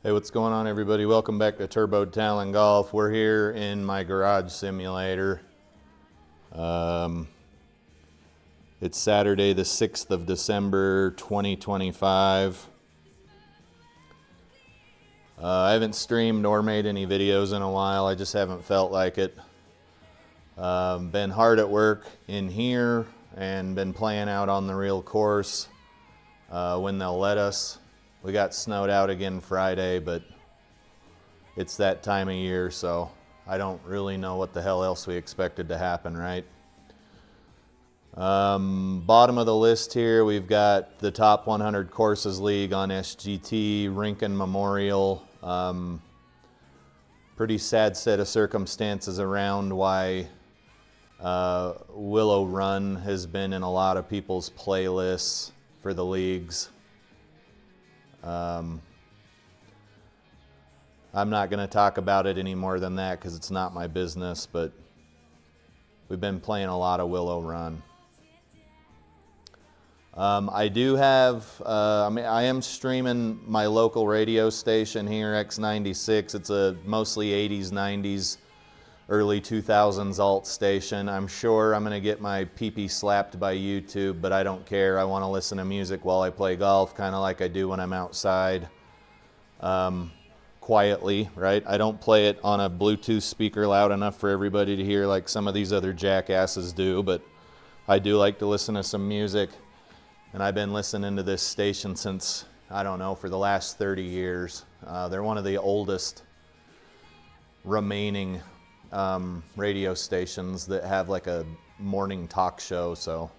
Hey, what's going on, everybody? Welcome back to Turbo Talon Golf. We're here in my garage simulator. It's Saturday the 6th of December 2025. I haven't streamed or made any videos in a while. I just haven't felt like it. Been hard at work in here and been playing out on the real course when they'll let us. We got snowed out again Friday, but it's that time of year, so I don't really know what the hell else we expected to happen, right? Bottom of the list here, we've got the Top 100 Courses League on SGT, Rincon Memorial. Pretty sad set of circumstances around why Willow Run has been in a lot of people's playlists for the leagues. I'm not going to talk about it any more than that because it's not my business, but we've been playing a lot of Willow Run. I do have, I am streaming my local radio station here, X96. It's a mostly 80s, 90s, early 2000s alt station. I'm sure I'm going to get my pee-pee slapped by YouTube, but I don't care. I want to listen to music while I play golf, kind of like I do when I'm outside. Quietly, right? I don't play it on a Bluetooth speaker loud enough for everybody to hear like some of these other jackasses do, but I do like to listen to some music. And I've been listening to this station since, I don't know, for the last 30 years. They're one of the oldest remaining radio stations that have like a morning talk show, so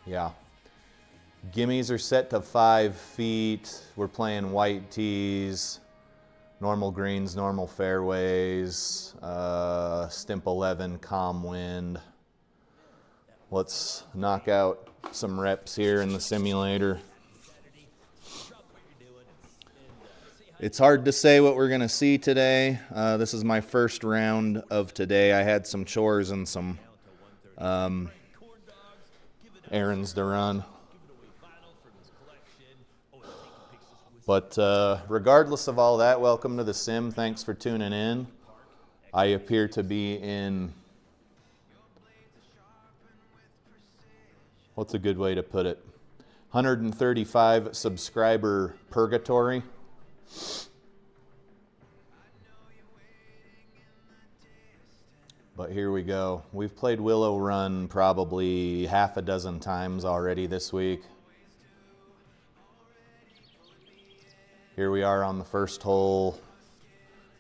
yeah. Gimmies are set to 5 feet. We're playing white tees, normal greens, normal fairways, stimp 11, calm wind. Let's knock out some reps here in the simulator. It's hard to say what we're going to see today. This is my first round of today. I had some chores and some errands to run. But regardless of all that, welcome to the sim. Thanks for tuning in. I appear to be in, what's a good way to put it? 135 subscriber purgatory. But here we go. We've played Willow Run probably half a dozen times already this week. Here we are on the first hole.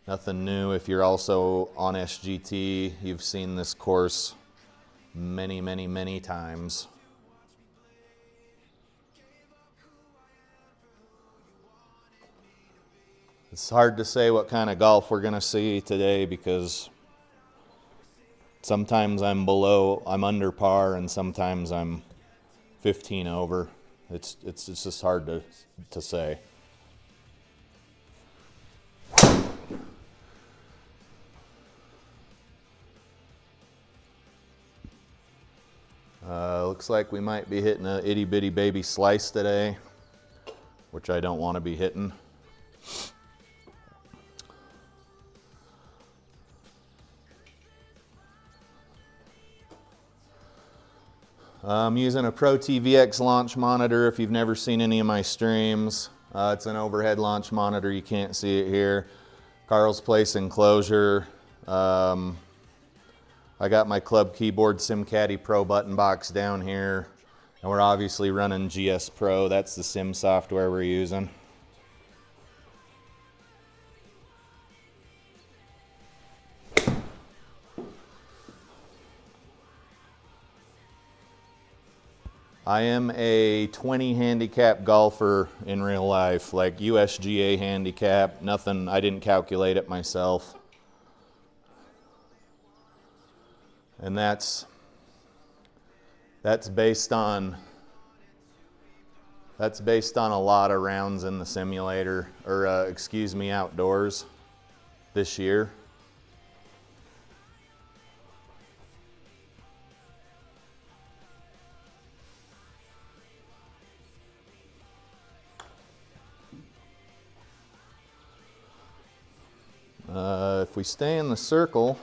Nothing new. If you're also on SGT, you've seen this course many, many, many times. It's hard to say what kind of golf we're going to see today because sometimes I'm under par, and sometimes I'm 15 over. It's just hard to say. Looks like we might be hitting a itty bitty baby slice today, which I don't want to be hitting. I'm using a ProTee VX launch monitor. If you've never seen any of my streams, it's an overhead launch monitor. You can't see it here. Carl's Place Enclosure. I got my club keyboard Caddie Pro button box down here, and we're obviously running GS Pro. That's the sim software we're using. I am a 20 handicap golfer in real life, like USGA handicap. Nothing, I didn't calculate it myself. And that's based on a lot of rounds in the simulator, or excuse me, outdoors this year. if we stay in the circle,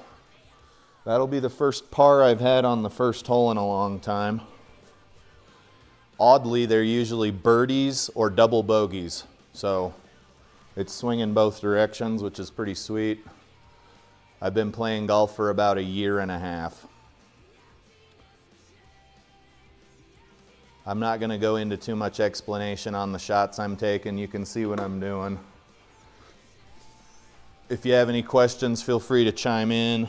that'll be the first par I've had on the first hole in a long time. Oddly, they're usually birdies or double bogeys, so it's swinging both directions, which is pretty sweet. I've been playing golf for about a year and a half. I'm not going to go into too much explanation on the shots I'm taking. You can see what I'm doing. If you have any questions, feel free to chime in.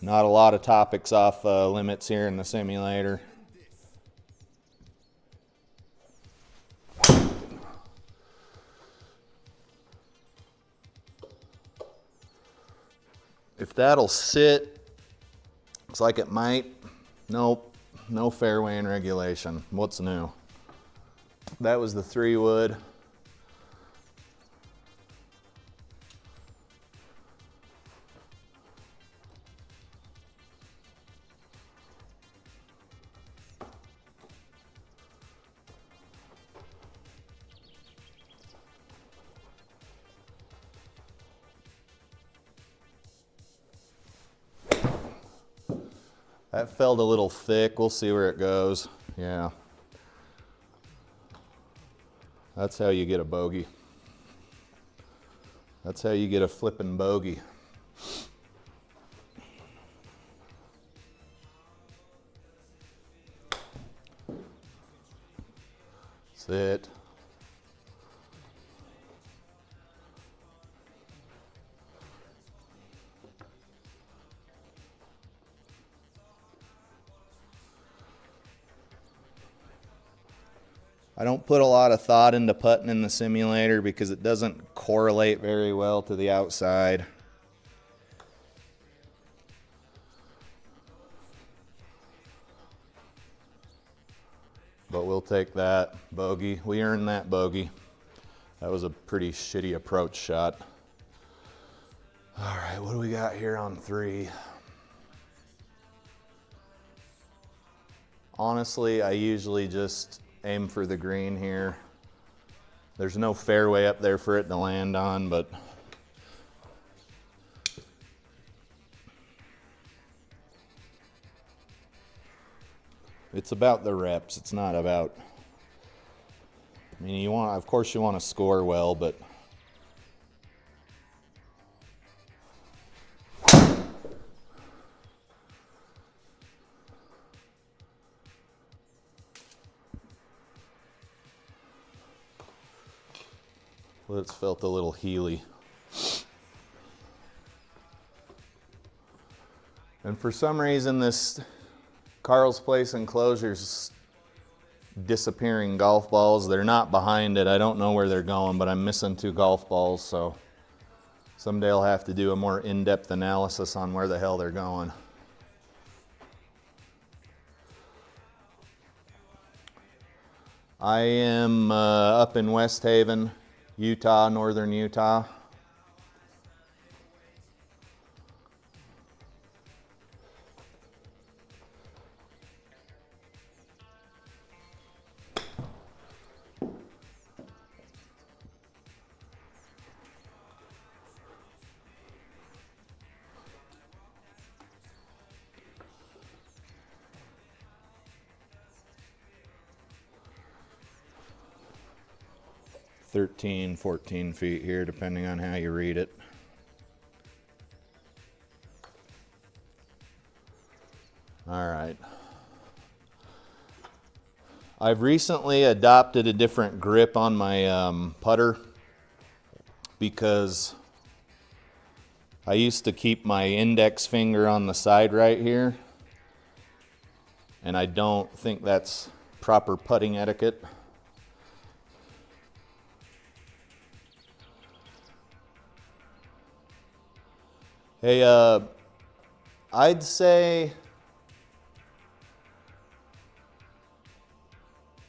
Not a lot of topics off limits here in the simulator. If that'll sit, looks like it might. Nope, no fairway in regulation. What's new? That was the 3-wood. That felt a little thick. We'll see where it goes. Yeah. That's how you get a bogey. That's how you get a flipping bogey. That's it. I don't put a lot of thought into putting in the simulator because it doesn't correlate very well to the outside. But we'll take that bogey. We earned that bogey. That was a pretty shitty approach shot. All right, what do we got here on 3? Honestly, I usually just aim for the green here. There's no fairway up there for it to land on, but it's about the reps. It's not about, I mean, you want, of course you want to score well, but well, it's felt a little heely. And for some reason, this Carl's Place Enclosure's disappearing golf balls. They're not behind it. I don't know where they're going, but I'm missing 2 golf balls, so someday I'll have to do a more in-depth analysis on where the hell they're going. I am up in West Haven, Utah, northern Utah. (13, 14 feet here, depending on how you read it. All right. I've recently adopted a different grip on my putter because I used to keep my index finger on the side right here, and I don't think that's proper putting etiquette. Hey, I'd say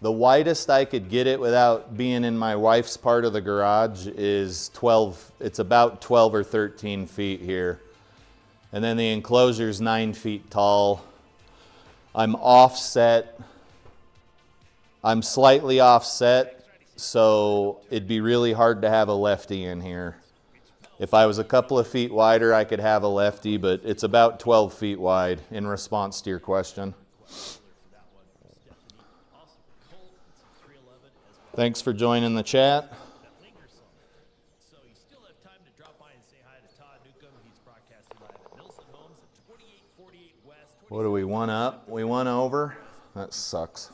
the widest I could get it without being in my wife's part of the garage is 12, it's about 12 or 13 feet here. And then the enclosure's 9 feet tall. I'm offset. I'm slightly offset, so it'd be really hard to have a lefty in here. If I was a couple of feet wider, I could have a lefty, but it's about 12 feet wide in response to your question. Thanks for joining the chat. What are we, one up? We one over? That sucks.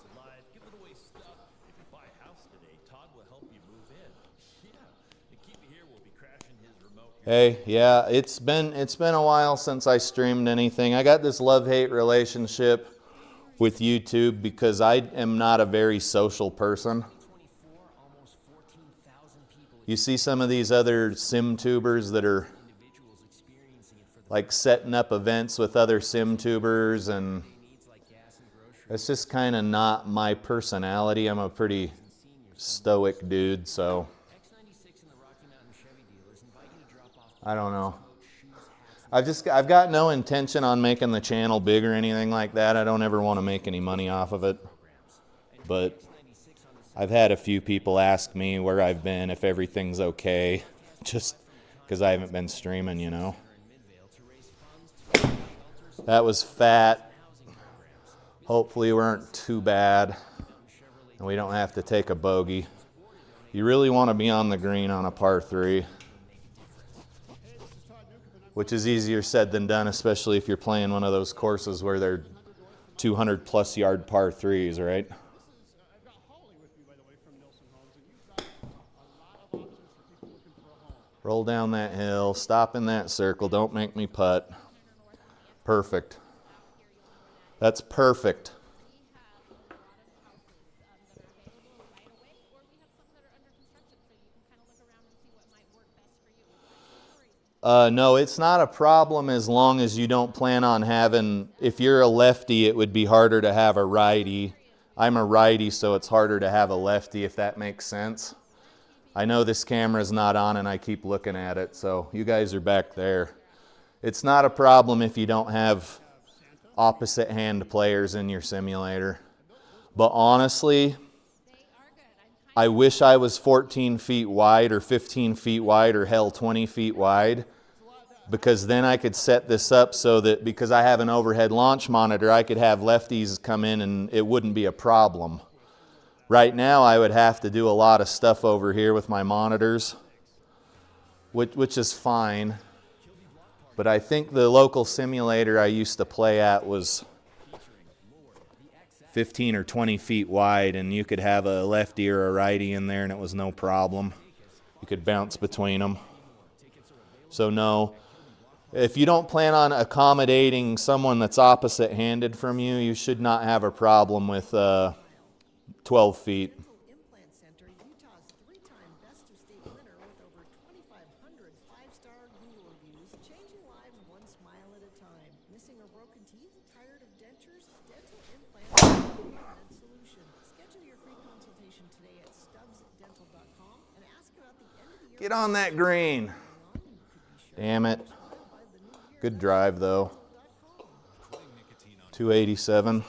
Hey, yeah, it's been a while since I streamed anything. I got this love-hate relationship with YouTube because I am not a very social person. You see some of these other sim tubers that are like setting up events with other sim tubers, and it's just kind of not my personality. I'm a pretty stoic dude, so I don't know. I've got no intention on making the channel big or anything like that. I don't ever want to make any money off of it. But I've had a few people ask me where I've been, if everything's okay, just because I haven't been streaming, you know. That was fat. Hopefully we weren't too bad and we don't have to take a bogey. You really want to be on the green on a par 3, which is easier said than done, especially if you're playing one of those courses where they're 200 plus yard par 3s, right? Roll down that hill, stop in that circle, don't make me putt. Perfect. That's perfect. No, it's not a problem as long as you don't plan on having, if you're a lefty, it would be harder to have a righty. I'm a righty, so it's harder to have a lefty, if that makes sense. I know this camera's not on and I keep looking at it, so you guys are back there. It's not a problem if you don't have opposite hand players in your simulator. But honestly, I wish I was 14 feet wide or 15 feet wide or hell 20 feet wide, because then I could set this up so that because I have an overhead launch monitor, I could have lefties come in and it wouldn't be a problem. Right now I would have to do a lot of stuff over here with my monitors, which is fine. But I think the local simulator I used to play at was 15 or 20 feet wide, and you could have a lefty or a righty in there and it was no problem. You could bounce between them. So no, if you don't plan on accommodating someone that's opposite-handed from you, you should not have a problem with 12 feet. Get on that green. Damn it. Good drive, though. 287.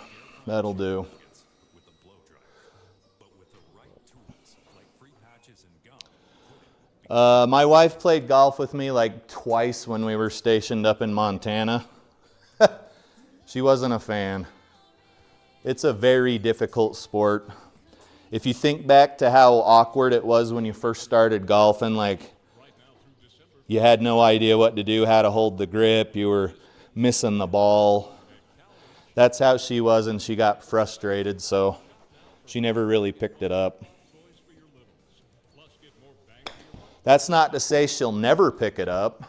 That'll do. My wife played golf with me like twice when we were stationed up in Montana. She wasn't a fan. It's a very difficult sport. If you think back to how awkward it was when you first started golfing, like you had no idea what to do, how to hold the grip, you were missing the ball. That's how she was, and she got frustrated, so she never really picked it up. That's not to say she'll never pick it up.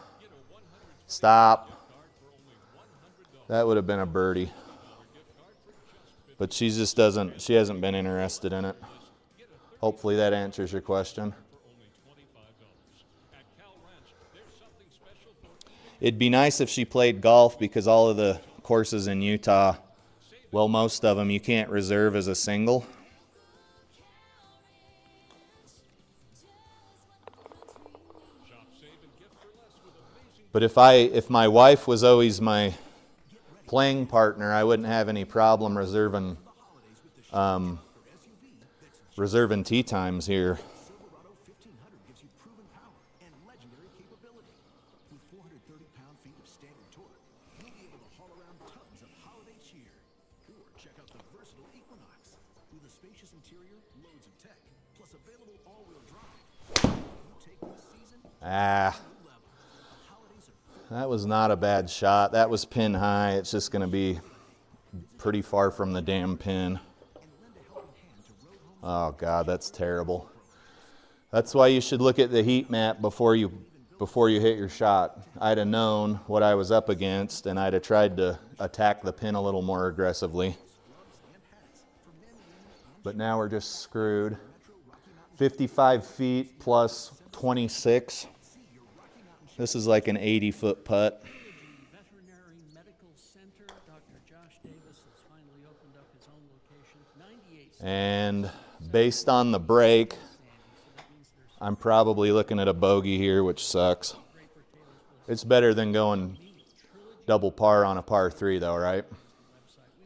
Stop. That would have been a birdie. But she just doesn't, she hasn't been interested in it. Hopefully that answers your question. It'd be nice if she played golf, because all of the courses in Utah, well, most of them you can't reserve as a single. But if my wife was always my playing partner, I wouldn't have any problem reserving tee times here. Ah, that was not a bad shot. That was pin high. It's just going to be pretty far from the damn pin. Oh God, that's terrible. That's why you should look at the heat map before you hit your shot. I'd have known what I was up against, and I'd have tried to attack the pin a little more aggressively. But now we're just screwed. 55 feet plus 26. This is like an 80-foot putt. And based on the break, I'm probably looking at a bogey here, which sucks. It's better than going double par on a par 3 though, right? We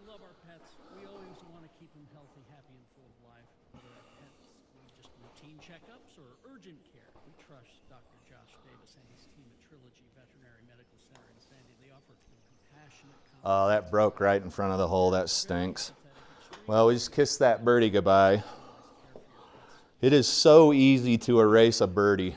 love our pets. We always want to keep them healthy, happy, and full of life. Whether our pets need just routine checkups or urgent care, we trust Dr. Josh Davis and his team at TRIFLI Veterinary Medical Center in Sandy. They offer compassionate. Oh, that broke right in front of the hole. That stinks. Well, we just kissed that birdie goodbye. It is so easy to erase a birdie.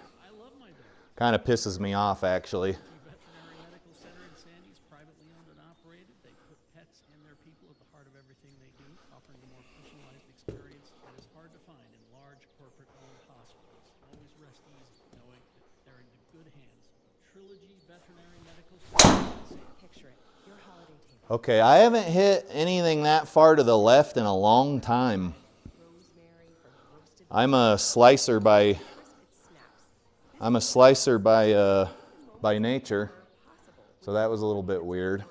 Kind of pisses me off, actually. Veterinary Medical Center in Sandy is privately owned and operated. They put pets and their people at the heart of everything they do, offering a more personalized experience that is hard to find in large corporate-owned hospitals. Always rest easy knowing that they're in good hands. TRIFLI Veterinary Medical Center. Picture it. Your holiday table. Okay, I haven't hit anything that far to the left in a long time. I'm a slicer by nature, so that was a little bit weird.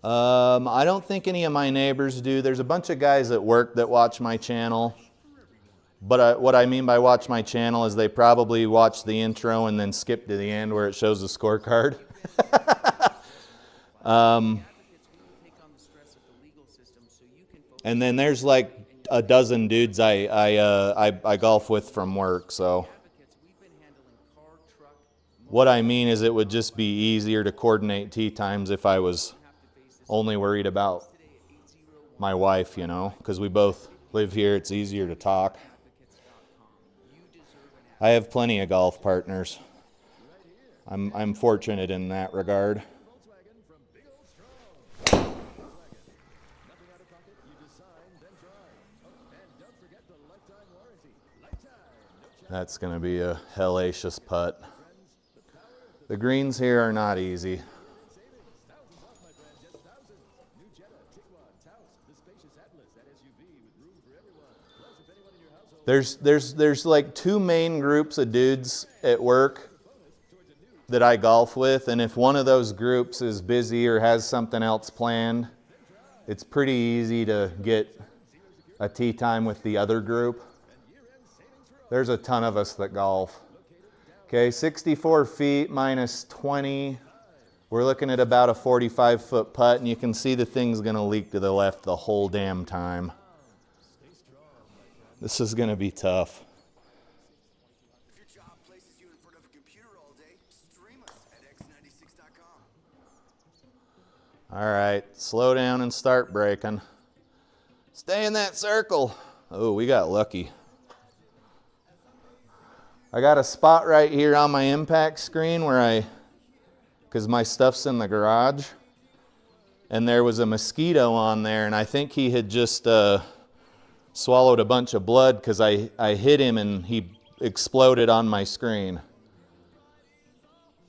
I don't think any of my neighbors do. There's a bunch of guys at work that watch my channel, but what I mean by watch my channel is they probably watch the intro and then skip to the end where it shows the scorecard. And then there's like a dozen dudes I golf with from work, so what I mean is it would just be easier to coordinate tee times if I was only worried about my wife, you know, because we both live here. It's easier to talk. I have plenty of golf partners. I'm fortunate in that regard. That's going to be a hellacious putt. The greens here are not easy. There's like two main groups of dudes at work that I golf with, and if one of those groups is busy or has something else planned, it's pretty easy to get a tee time with the other group. There's a ton of us that golf. Okay, 64 feet minus 20. We're looking at about a 45-foot putt, and you can see the thing's going to leak to the left the whole damn time. This is going to be tough. If your job places you in front of a computer all day, stream us at x96.com. All right, slow down and start braking. Stay in that circle. Oh, we got lucky. I got a spot right here on my impact screen where because my stuff's in the garage, and there was a mosquito on there, and I think he had just swallowed a bunch of blood because I hit him and he exploded on my screen.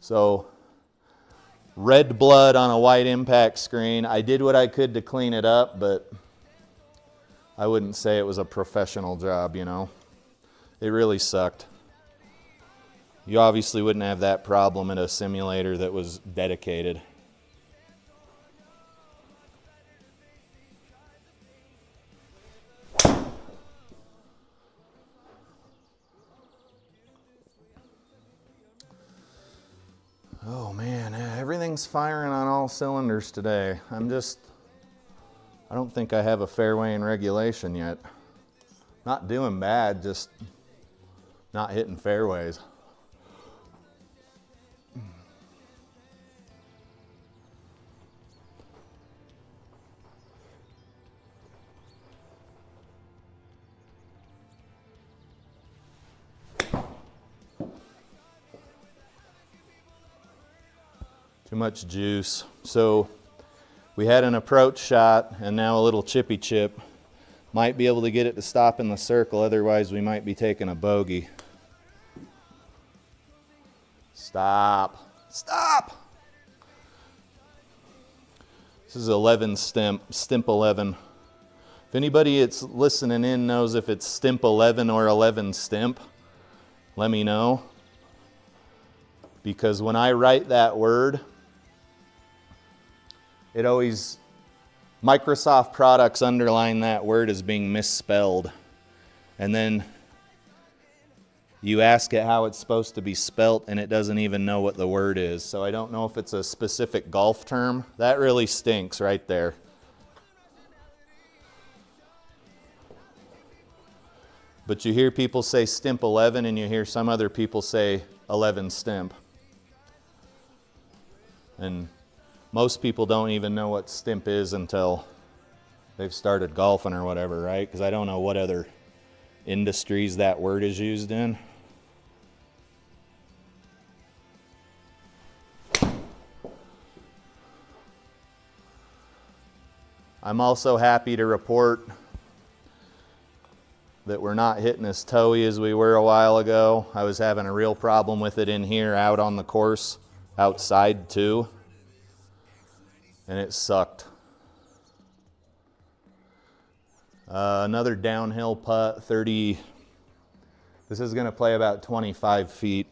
So, red blood on a white impact screen. I did what I could to clean it up, but I wouldn't say it was a professional job, you know. It really sucked. You obviously wouldn't have that problem in a simulator that was dedicated. Oh man, everything's firing on all cylinders today. I don't think I have a fairway in regulation yet. Not doing bad, just not hitting fairways. Too much juice. So we had an approach shot and now a little chippy chip. Might be able to get it to stop in the circle, otherwise we might be taking a bogey. Stop. Stop! This is 11 stimp 11. If anybody that's listening in knows if it's stimp 11 or 11 stimp, let me know. Because when I write that word, it always, Microsoft products underline that word as being misspelled. And then you ask it how it's supposed to be spelt and it doesn't even know what the word is. So I don't know if it's a specific golf term. That really stinks right there. But you hear people say stimp 11 and you hear some other people say 11 stimp. And most people don't even know what stimp is until they've started golfing or whatever, right? Because I don't know what other industries that word is used in. I'm also happy to report that we're not hitting as toey as we were a while ago. I was having a real problem with it in here, out on the course, outside too, and it sucked. Another downhill putt, 30. This is going to play about 25 feet.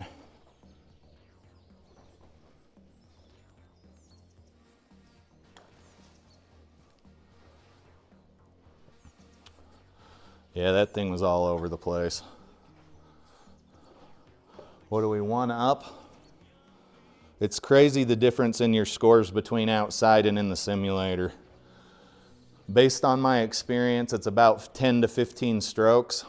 Yeah, that thing was all over the place. What do we want up? It's crazy the difference in your scores between outside and in the simulator. Based on my experience, it's about 10 to 15 strokes.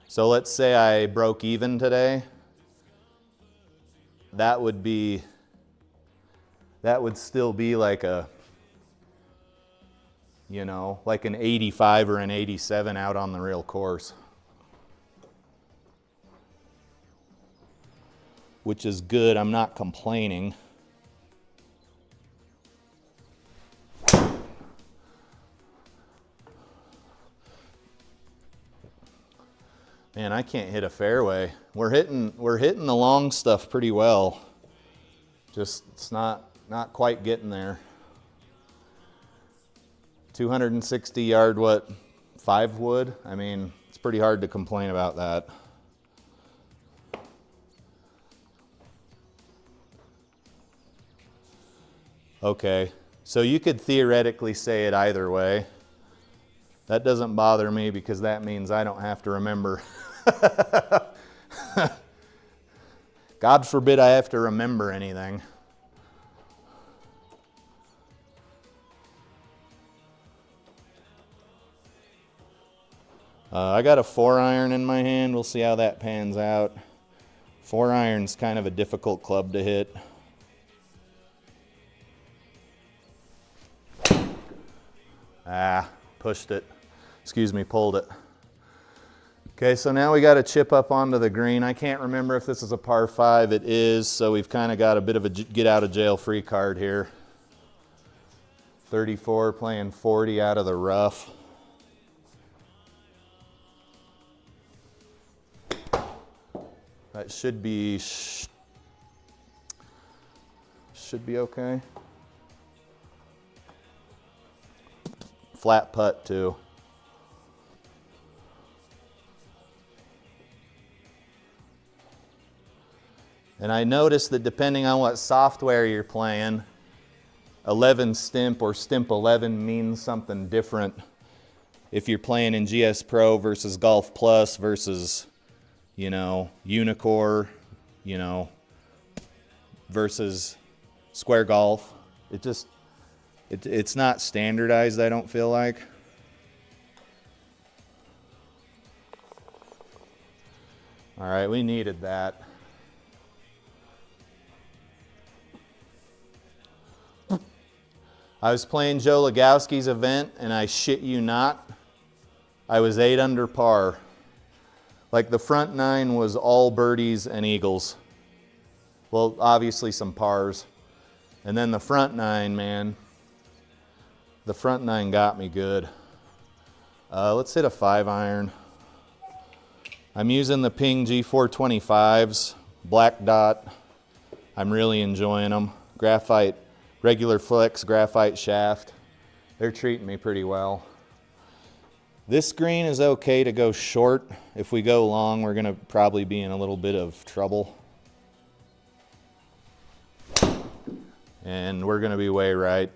So let's say I broke even today. That would still be like a, you know, like an 85 or an 87 out on the real course. Which is good, I'm not complaining. Man, I can't hit a fairway. We're hitting the long stuff pretty well. Just it's not quite getting there. 260 yard, what, 5 wood? I mean, it's pretty hard to complain about that. Okay, so you could theoretically say it either way. That doesn't bother me because that means I don't have to remember. God forbid I have to remember anything. I got a 4-iron in my hand. We'll see how that pans out. 4-iron's kind of a difficult club to hit. Pushed it. Excuse me, pulled it. Okay, so now we got to chip up onto the green. I can't remember if this is a par 5. It is, so we've kind of got a bit of a get out of jail free card here. 34 playing 40 out of the rough. That should be okay. Flat putt too. And I noticed that depending on what software you're playing, 11 stimp or stimp 11 means something different. If you're playing in GS Pro versus Golf Plus versus, you know, Unicore, you know, versus Square Golf, it's not standardized, I don't feel like. All right, we needed that. I was playing Joe Legowski's event, and I shit you not, I was 8 under par. Like the front 9 was all birdies and eagles. Well, obviously some pars. And then the front nine, man. The front nine got me good. Let's hit a 5-iron. I'm using the Ping G425s, black dot. I'm really enjoying them. Graphite, regular flex graphite shaft. They're treating me pretty well. This green is okay to go short. If we go long, we're gonna probably be in a little bit of trouble. And we're gonna be way right.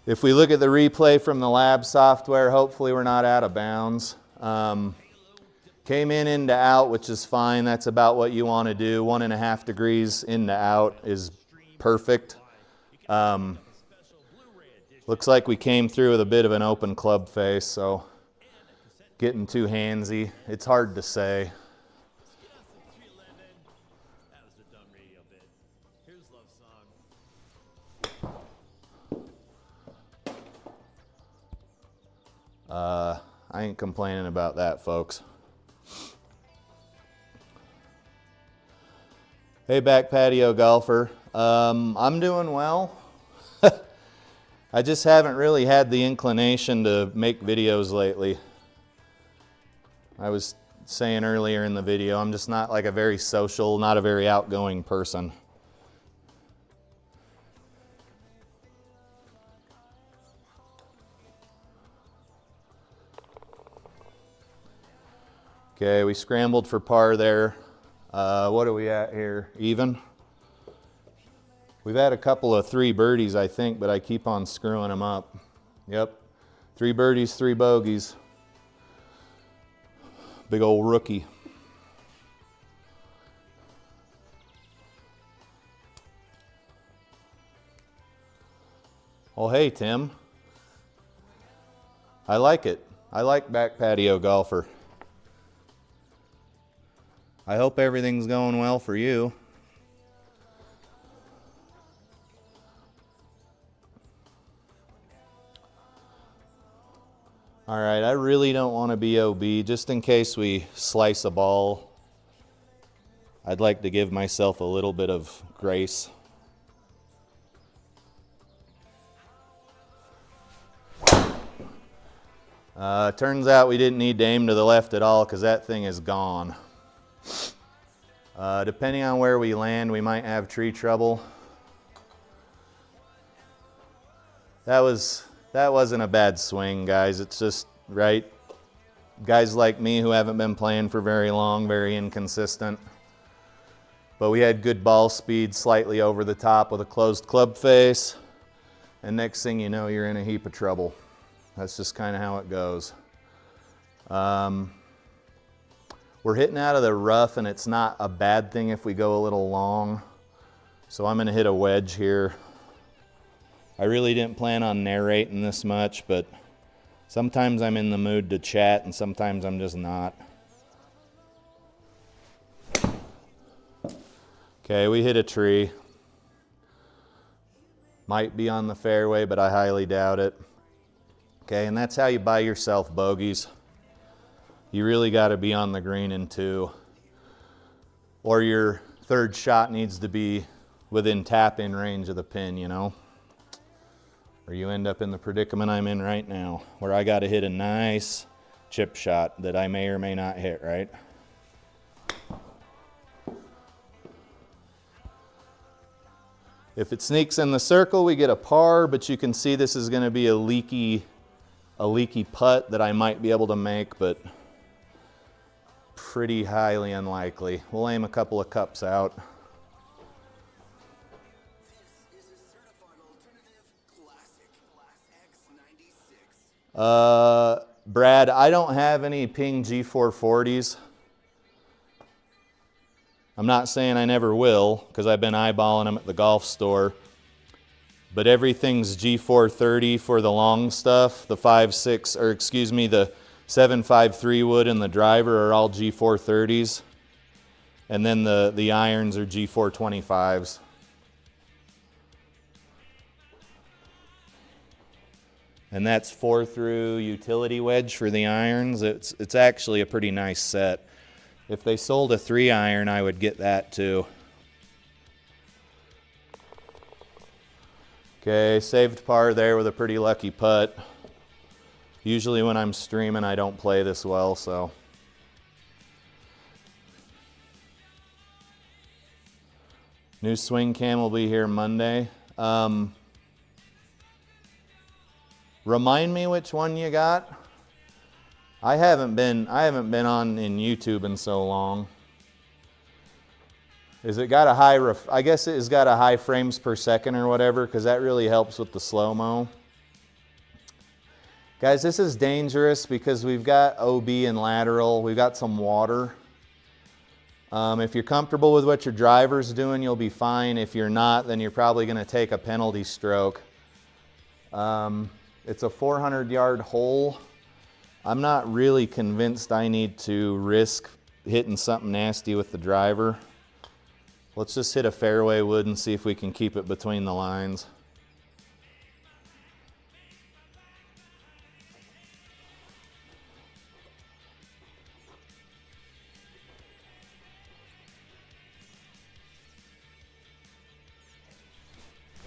If we look at the replay from the lab software, hopefully we're not out of bounds. Came in into out, which is fine. That's about what you want to do. 1.5 degrees into out is perfect. Looks like we came through with a bit of an open club face, so getting too handsy. It's hard to say. I ain't complaining about that, folks. Hey, back patio golfer. I'm doing well. I just haven't really had the inclination to make videos lately. I was saying earlier in the video, I'm just not like a very social, not a very outgoing person. Okay, we scrambled for par there. What are we at here? Even? We've had a couple of 3 birdies, I think, but I keep on screwing them up. Yep, 3 birdies, 3 bogeys. Big old rookie. Oh, hey, Tim. I like it. I like back patio golfer. I hope everything's going well for you. All right, I really don't want to be OB. Just in case we slice a ball, I'd like to give myself a little bit of grace. Turns out we didn't need to aim to the left at all because that thing is gone. Depending on where we land, we might have tree trouble. That wasn't a bad swing, guys. It's just, right? Guys like me who haven't been playing for very long, very inconsistent. But we had good ball speed, slightly over the top with a closed club face. And next thing you know, you're in a heap of trouble. That's just kind of how it goes. We're hitting out of the rough, and it's not a bad thing if we go a little long. So I'm going to hit a wedge here. I really didn't plan on narrating this much, but sometimes I'm in the mood to chat, and sometimes I'm just not. Okay, we hit a tree. Might be on the fairway, but I highly doubt it. Okay, and that's how you buy yourself bogeys. You really got to be on the green in 2. Or your third shot needs to be within tap-in range of the pin, you know? Or you end up in the predicament I'm in right now, where I got to hit a nice chip shot that I may or may not hit, right? If it sneaks in the circle, we get a par, but you can see this is going to be a leaky putt that I might be able to make, but pretty highly unlikely. We'll aim a couple of cups out. This is a certified alternative classic X96. Brad, I don't have any Ping G440s. I'm not saying I never will, because I've been eyeballing them at the golf store. But everything's G430 for the long stuff. The 5.6, or excuse me, the 7.53 wood and the driver are all G430s. And then the irons are G425s. And that's 4-through utility wedge for the irons. It's actually a pretty nice set. If they sold a 3-iron, I would get that too. Okay, saved par there with a pretty lucky putt. Usually when I'm streaming, I don't play this well, so. New swing cam will be here Monday. Remind me which one you got. I haven't been on in YouTube in so long. Is it got a high I guess it's got a high frames per second or whatever, because that really helps with the slow-mo. Guys, this is dangerous because we've got OB and lateral. We've got some water. If you're comfortable with what your driver's doing, you'll be fine. If you're not, then you're probably going to take a penalty stroke. It's a 400-yard hole. I'm not really convinced I need to risk hitting something nasty with the driver. Let's just hit a fairway wood and see if we can keep it between the lines.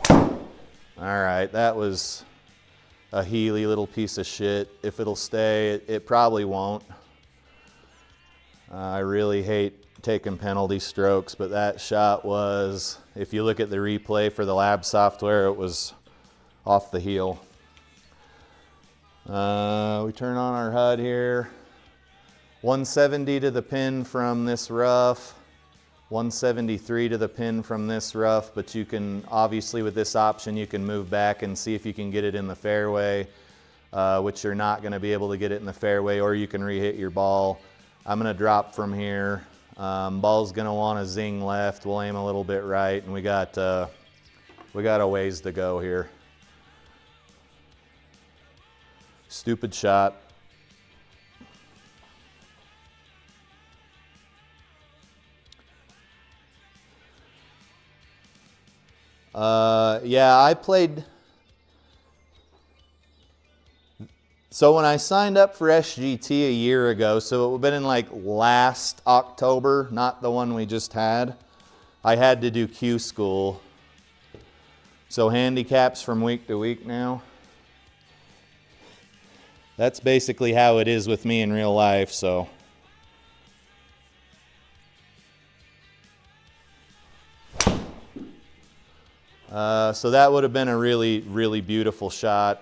All right, that was a Healy little piece of shit. If it'll stay, it probably won't. I really hate taking penalty strokes, but that shot was, if you look at the replay for the lab software, it was off the heel. We turn on our HUD here. 170 to the pin from this rough. 173 to the pin from this rough, but you can, obviously with this option, you can move back and see if you can get it in the fairway, which you're not going to be able to get it in the fairway, or you can re-hit your ball. I'm going to drop from here. Ball's going to want to zing left. We'll aim a little bit right, and we got a ways to go here. Stupid shot. Yeah, I played. So when I signed up for SGT a year ago, so it would have been in like last October, not the one we just had, I had to do Q school. So handicaps from week to week now. That's basically how it is with me in real life, so. So that would have been a really, really beautiful shot.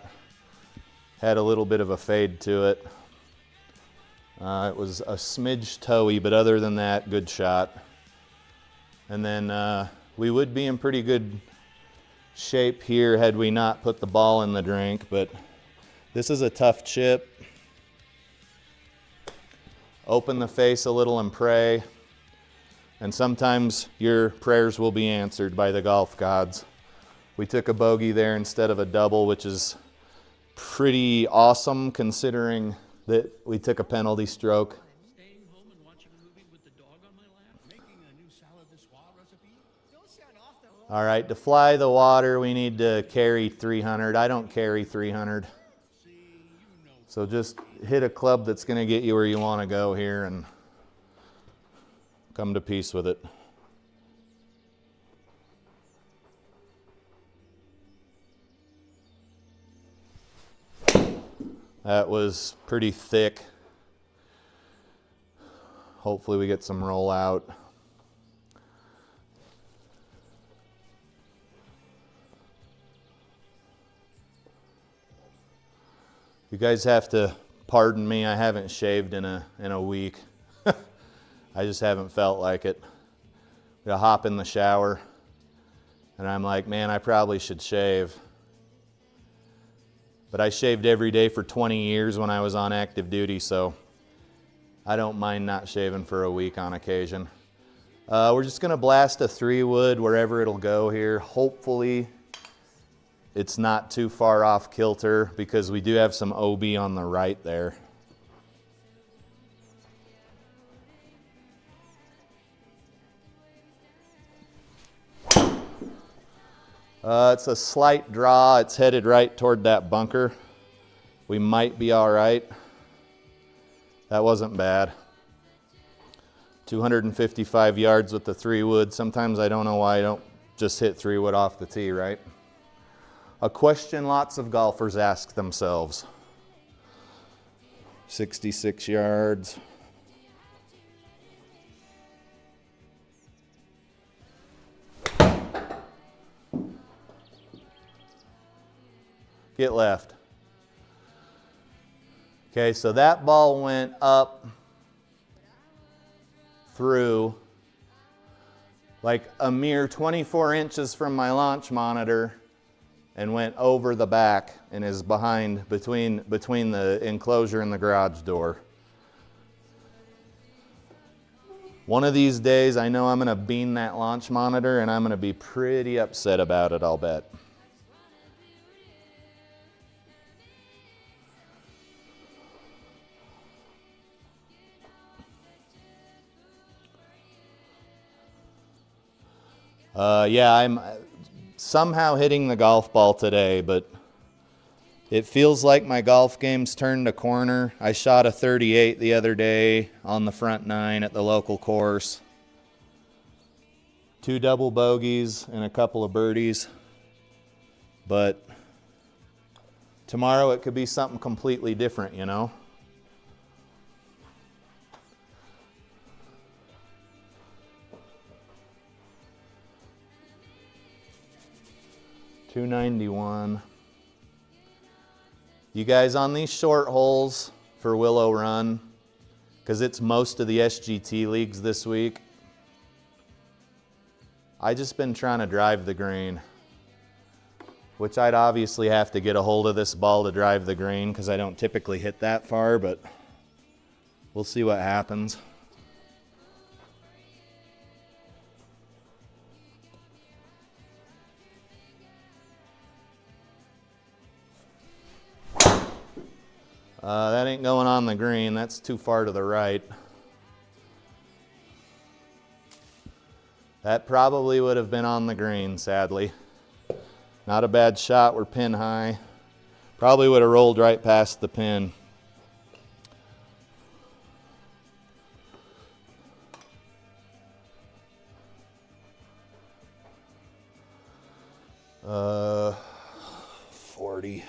Had a little bit of a fade to it. It was a smidge toey, but other than that, good shot. And then we would be in pretty good shape here had we not put the ball in the drink, but this is a tough chip. Open the face a little and pray. And sometimes your prayers will be answered by the golf gods. We took a bogey there instead of a double, which is pretty awesome considering that we took a penalty stroke. Staying home and watching a movie with the dog on my lap, making a new salad de soie recipe. Don't sound off the hook. All right, to fly the water, we need to carry 300. I don't carry 300. So just hit a club that's going to get you where you want to go here and come to peace with it. That was pretty thick. Hopefully we get some roll out. You guys have to pardon me, I haven't shaved in a week. I just haven't felt like it. I hop in the shower and I'm like, man, I probably should shave. But I shaved every day for 20 years when I was on active duty, so I don't mind not shaving for a week on occasion. We're just going to blast a 3-wood wherever it'll go here. Hopefully it's not too far off kilter because we do have some OB on the right there. It's a slight draw. It's headed right toward that bunker. We might be all right. That wasn't bad. 255 yards with the 3-wood. Sometimes I don't know why I don't just hit 3-wood off the tee, right? A question lots of golfers ask themselves. 66 yards. Get left. Okay, so that ball went up through like a mere 24 inches from my launch monitor and went over the back and is behind between the enclosure and the garage door. One of these days, I know I'm going to bean that launch monitor and I'm going to be pretty upset about it, I'll bet. Yeah, I'm somehow hitting the golf ball today, but it feels like my golf game's turned a corner. I shot a 38 the other day on the front nine at the local course. 2 double bogeys and a couple of birdies. But tomorrow it could be something completely different, you know? .291. You guys on these short holes for Willow run, because it's most of the SGT leagues this week, I just been trying to drive the green, which I'd obviously have to get a hold of this ball to drive the green because I don't typically hit that far, but we'll see what happens. That ain't going on the green. That's too far to the right. That probably would have been on the green, sadly. Not a bad shot. We're pin high. Probably would have rolled right past the pin. Uh, 40.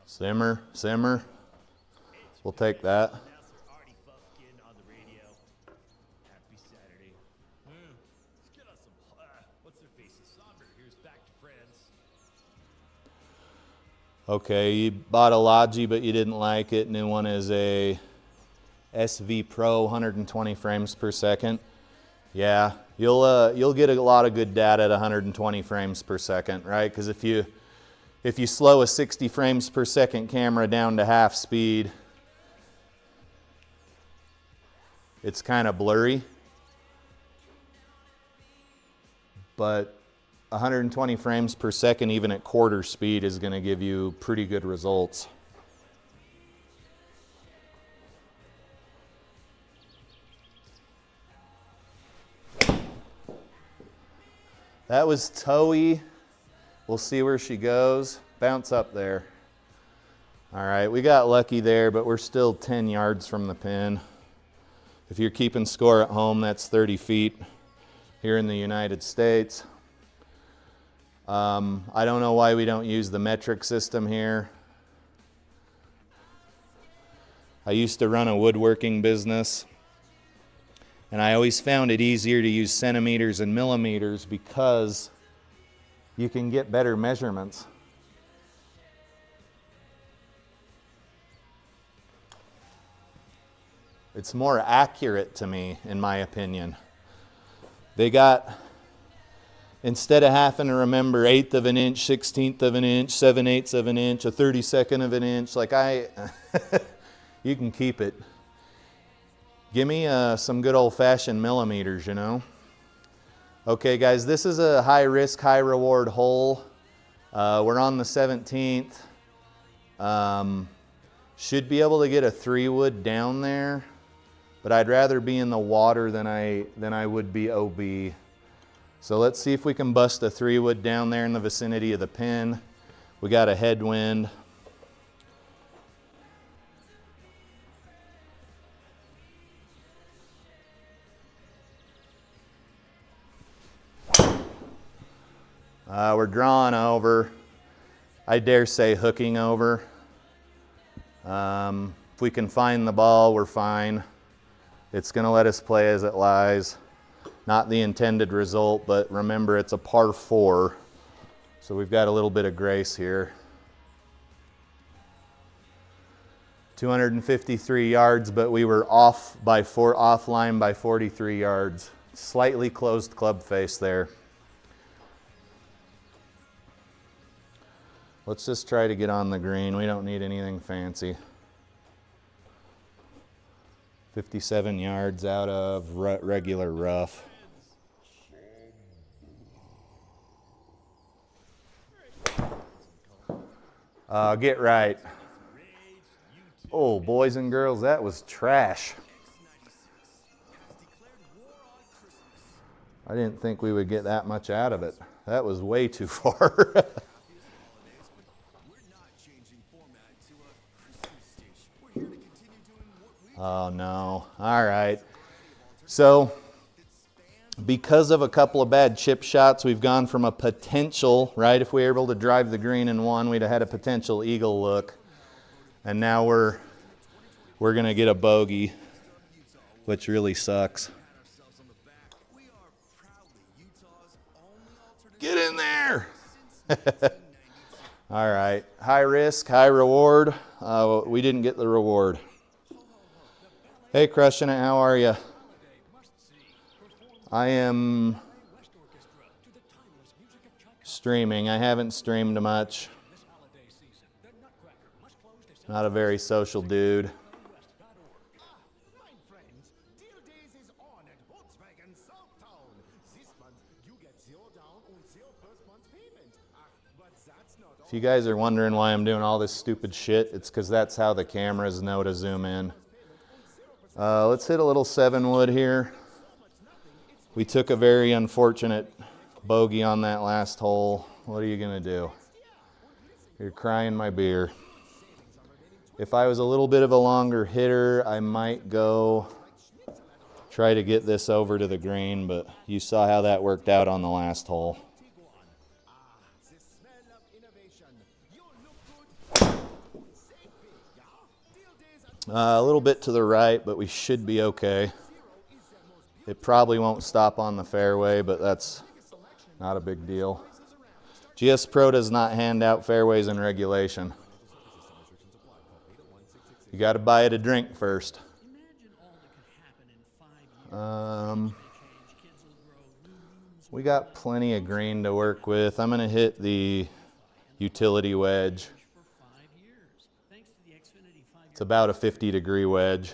Simmer, simmer. We'll take that. Okay, you bought a Logi, but you didn't like it. New one is a SVPRO, 120 frames per second. Yeah, you'll get a lot of good data at 120 frames per second, right? Because if you slow a 60 frames per second camera down to half speed, it's kind of blurry. But 120 frames per second, even at quarter speed, is going to give you pretty good results. That was toey. We'll see where she goes. Bounce up there. All right, we got lucky there, but we're still 10 yards from the pin. If you're keeping score at home, that's 30 feet here in the United States. I don't know why we don't use the metric system here. I used to run a woodworking business, and I always found it easier to use centimeters and millimeters because you can get better measurements. It's more accurate to me, in my opinion. They got, instead of having to remember 1/8 of an inch, 1/16 of an inch, 7/8 of an inch, a 32nd of an inch, like you can keep it. Give me some good old-fashioned millimeters, you know. Okay, guys, this is a high-risk, high-reward hole. We're on the 17th. Should be able to get a 3-wood down there, but I'd rather be in the water than I would be OB. So let's see if we can bust a 3-wood down there in the vicinity of the pin. We got a headwind. We're drawing over. I dare say hooking over. If we can find the ball, we're fine. It's going to let us play as it lies. Not the intended result, but remember it's a par 4. So we've got a little bit of grace here. 253 yards, but we were offline by 43 yards. Slightly closed club face there. Let's just try to get on the green. We don't need anything fancy. 57 yards out of regular rough. Get right. Oh, boys and girls, that was trash. I didn't think we would get that much out of it. That was way too far. Oh no. All right. So, because of a couple of bad chip shots, we've gone from a potential, right? If we were able to drive the green in one, we'd have had a potential eagle look. And now we're going to get a bogey, which really sucks. Get in there. All right. High risk, high reward. We didn't get the reward. Hey, Crushing It, how are you? I am streaming. I haven't streamed much. Not a very social dude. If you guys are wondering why I'm doing all this stupid shit, it's because that's how the cameras know to zoom in. Let's hit a little 7-wood here. We took a very unfortunate bogey on that last hole. What are you going to do? You're crying my beer. If I was a little bit of a longer hitter, I might go try to get this over to the green, but you saw how that worked out on the last hole. A little bit to the right, but we should be okay. It probably won't stop on the fairway, but that's not a big deal. GSPro does not hand out fairways in regulation. You got to buy it a drink first. We got plenty of green to work with. I'm going to hit the utility wedge. It's about a 50-degree wedge.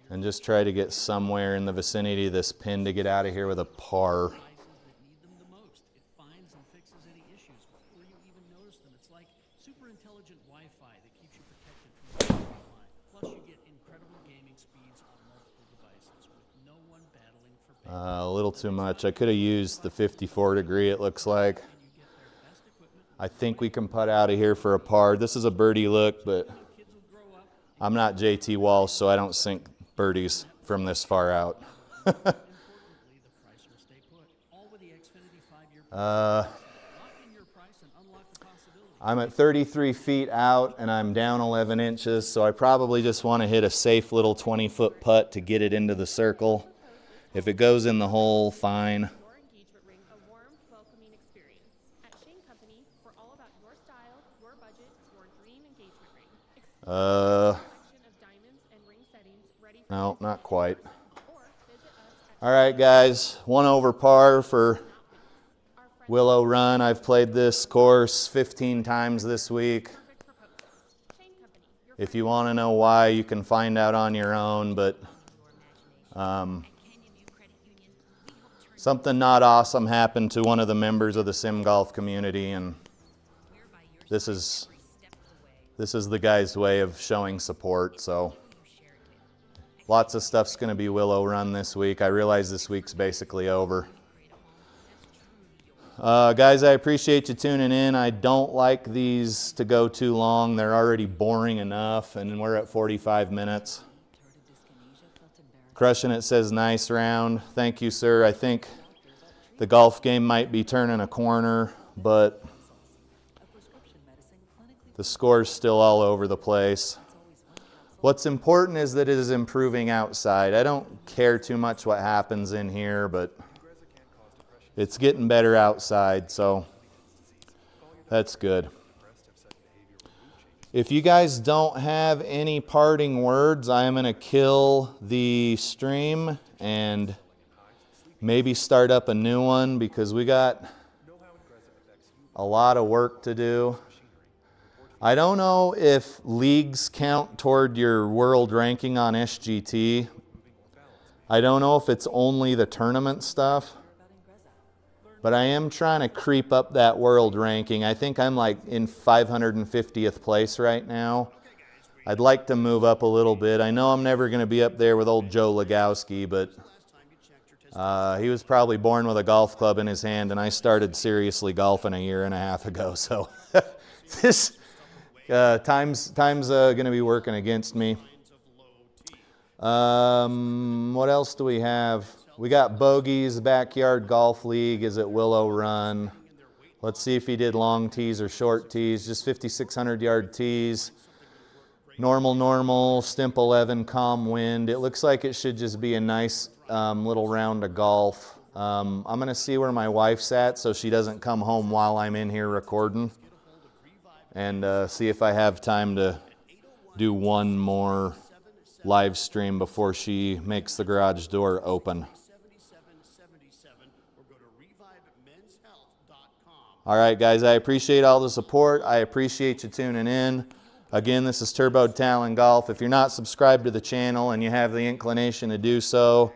And just try to get somewhere in the vicinity of this pin to get out of here with a par. A little too much. I could have used the 54-degree, it looks like. I think we can putt out of here for a par. This is a birdie look, but I'm not JT Walsh, so I don't sink birdies from this far out. I'm at 33 feet out, and I'm down 11 inches, so I probably just want to hit a safe little 20-foot putt to get it into the circle. If it goes in the hole, fine. No, not quite. All right, guys, 1 over par for Willow Run. I've played this course 15 times this week. If you want to know why, you can find out on your own, but something not awesome happened to one of the members of the sim golf community, and this is the guy's way of showing support. So lots of stuff's going to be Willow Run this week. I realize this week's basically over. Guys, I appreciate you tuning in. I don't like these to go too long. They're already boring enough, and we're at 45 minutes. Crushing It says nice round. Thank you, sir. I think the golf game might be turning a corner, but the score's still all over the place. What's important is that it is improving outside. I don't care too much what happens in here, but it's getting better outside, so that's good. If you guys don't have any parting words, I am going to kill the stream and maybe start up a new one because we got a lot of work to do. I don't know if leagues count toward your world ranking on SGT. I don't know if it's only the tournament stuff, but I am trying to creep up that world ranking. I think I'm like in 550th place right now. I'd like to move up a little bit. I know I'm never going to be up there with old Joe Legowski, but he was probably born with a golf club in his hand, and I started seriously golfing a year and a half ago. So this time's going to be working against me. What else do we have? We got Bogey's Backyard Golf League is at Willow Run. Let's see if he did long tees or short tees. Just 5,600 yard tees. Normal, Stimp 11, calm wind. It looks like it should just be a nice little round of golf. I'm going to see where my wife's at so she doesn't come home while I'm in here recording. And see if I have time to do one more live stream before she makes the garage door open. All right, guys, I appreciate all the support. I appreciate you tuning in. Again, this is Turbo Talon Golf. If you're not subscribed to the channel and you have the inclination to do so,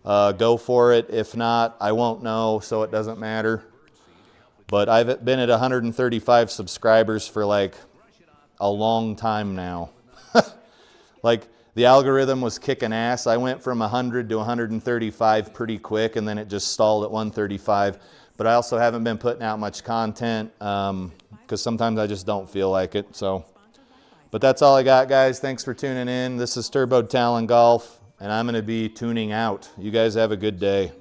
go for it. If not, I won't know, so it doesn't matter. But I've been at 135 subscribers for like a long time now. Like the algorithm was kicking ass. I went from 100 to 135 pretty quick, and then it just stalled at 135. But I also haven't been putting out much content because sometimes I just don't feel like it. So, but that's all I got, guys. Thanks for tuning in. This is Turbo Talon Golf, and I'm going to be tuning out. You guys have a good day.